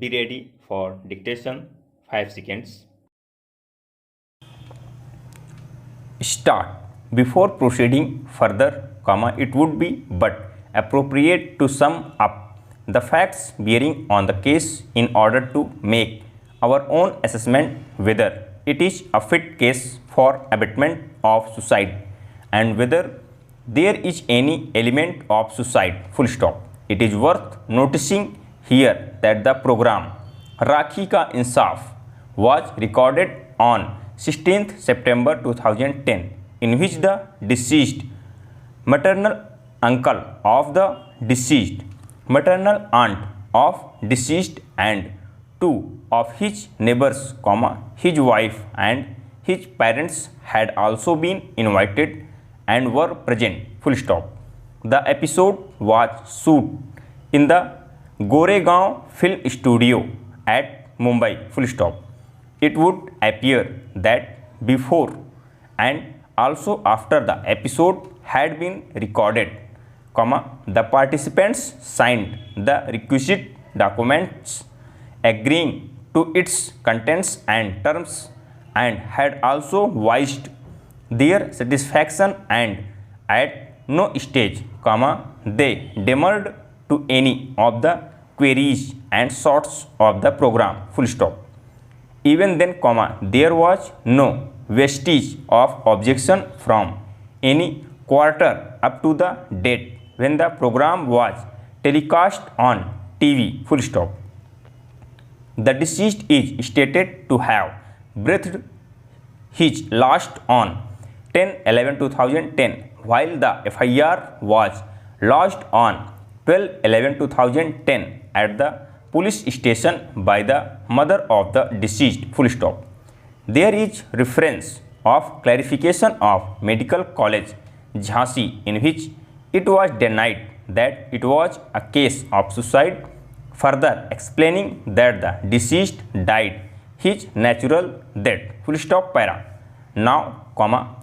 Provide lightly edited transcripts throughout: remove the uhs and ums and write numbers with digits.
Be ready for dictation. 5 seconds. Start. Before proceeding further, it would be but appropriate to sum up the facts bearing on the case in order to make our own assessment whether it is a fit case for abatement of suicide and whether there is any element of suicide. Full stop. It is worth noticing here that the program Rakhi Ka Insaf was recorded on 16th September 2010, in which the deceased maternal uncle of the deceased, maternal aunt of deceased and two of his neighbors, his wife and his parents had also been invited and were present. Full stop. The episode was shot in the Goregaon Film Studio at Mumbai. Full stop. It would appear that before and also after the episode had been recorded, the participants signed the requisite documents agreeing to its contents and terms and had also voiced their satisfaction, and at no stage, they demurred to any of the queries and sorts of the program. Full stop. Even then, there was no vestige of objection from any quarter up to the date when the program was telecast on TV. Full stop. The deceased is stated to have breathed his last on 10/11/2010, while the FIR was lodged on 12/11/2010 at the police station by the mother of the deceased. Full stop. There is reference of clarification of Medical College Jhansi, in which it was denied that it was a case of suicide, further explaining that the deceased died his natural death. Full stop. Para. Now,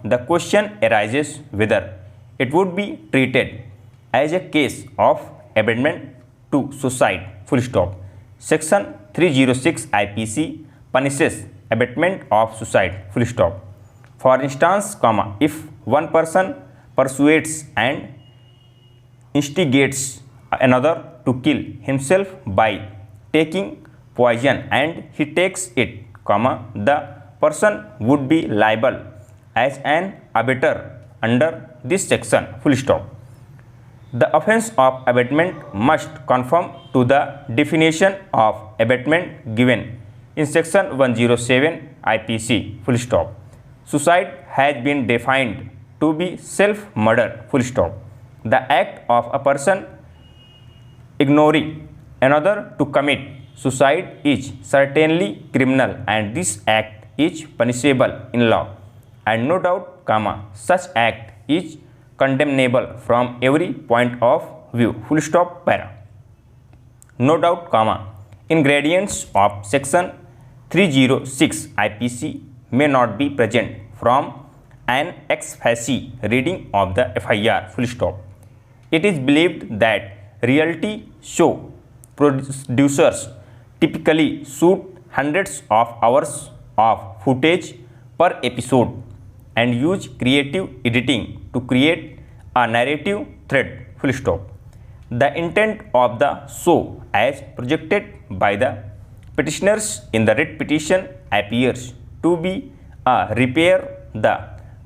the question arises whether it would be treated as a case of abandonment to suicide. Full stop. Section 306 IPC punishes abatement of suicide. Full stop. For instance, if one person persuades and instigates another to kill himself by taking poison and he takes it, the person would be liable as an abettor under this section. Full stop. The offence of abatement must conform to the definition of abatement given in section 107 IPC. Full stop. Suicide has been defined to be self-murder. Full stop. The act of a person ignoring another to commit suicide is certainly criminal, and this act is punishable in law, and no doubt, such act is condemnable from every point of view. Full stop. Para. No doubt, ingredients of section 306 IPC may not be present from an ex facie reading of the FIR. Full stop. It is believed that reality show producers typically shoot hundreds of hours of footage per episode and use creative editing to create a narrative thread. Full stop. The intent of the show as projected by the petitioners in the writ petition appears to be a repair the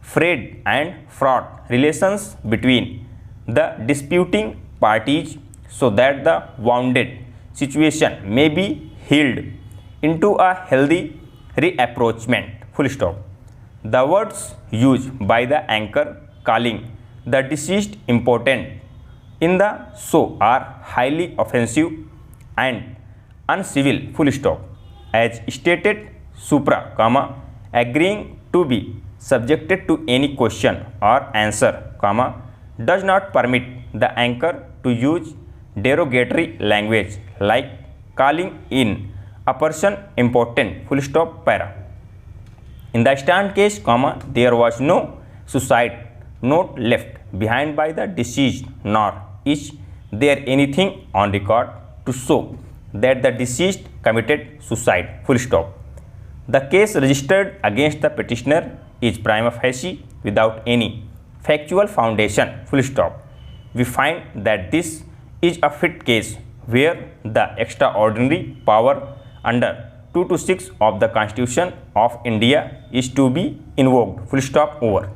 frayed and fraught relations between the disputing parties so that the wounded situation may be healed into a healthy reapproachment. Full stop. The words used by the anchor calling the deceased important in the show are highly offensive and uncivil. Full stop. As stated supra, agreeing to be subjected to any question or answer, does not permit the anchor to use derogatory language like calling in a person important. Full stop. Para. In the stand case, there was no suicide note left behind by the deceased, nor is there anything on record to show that the deceased committed suicide, full stop. The case registered against the petitioner is prima facie without any factual foundation, full stop. We find that this is a fit case where the extraordinary power under 2 to 6 of the Constitution of India is to be invoked, full stop, over.